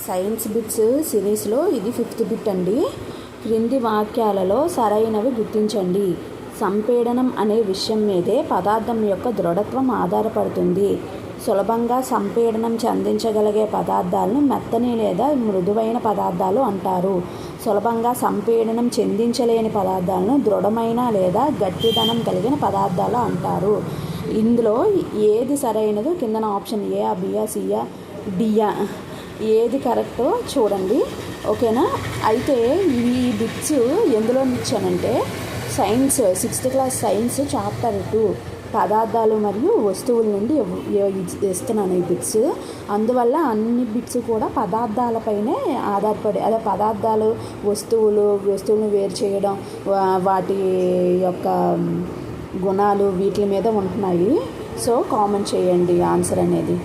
Science bits సిరీస్లో ఇది 5th bit అండి. క్రింది వాక్యాలలో సరైనవి గుర్తించండి. సంపీడనం అనే విషయం మీదే పదార్థం యొక్క దృఢత్వం ఆధారపడుతుంది. సులభంగా సంపీడనం చెందించగలిగే పదార్థాలను మెత్తని లేదా మృదువైన పదార్థాలు అంటారు. సులభంగా సంపీడనం చెందించలేని పదార్థాలను దృఢమైన లేదా గట్టిదనం కలిగిన పదార్థాలు అంటారు. ఇందులో ఏది సరైనదో కిందన ఆప్షన్ ఏ, బియా, సియా, డియా ఏది కరెక్టో చూడండి. ఓకేనా? అయితే ఈ బిట్స్ ఎందులో ఇచ్చానంటే science 6th class science chapter 2 పదార్థాలు మరియు వస్తువుల నుండి ఇస్తున్నాను ఈ బిట్స్. అందువల్ల అన్ని బిట్స్ కూడా పదార్థాలపైనే ఆధారపడి, అదే పదార్థాలు వస్తువులను వేరు చేయడం, వాటి యొక్క గుణాలు వీటి మీద ఉంటున్నాయి. సో కామెంట్ చేయండి ఆన్సర్ అనేది.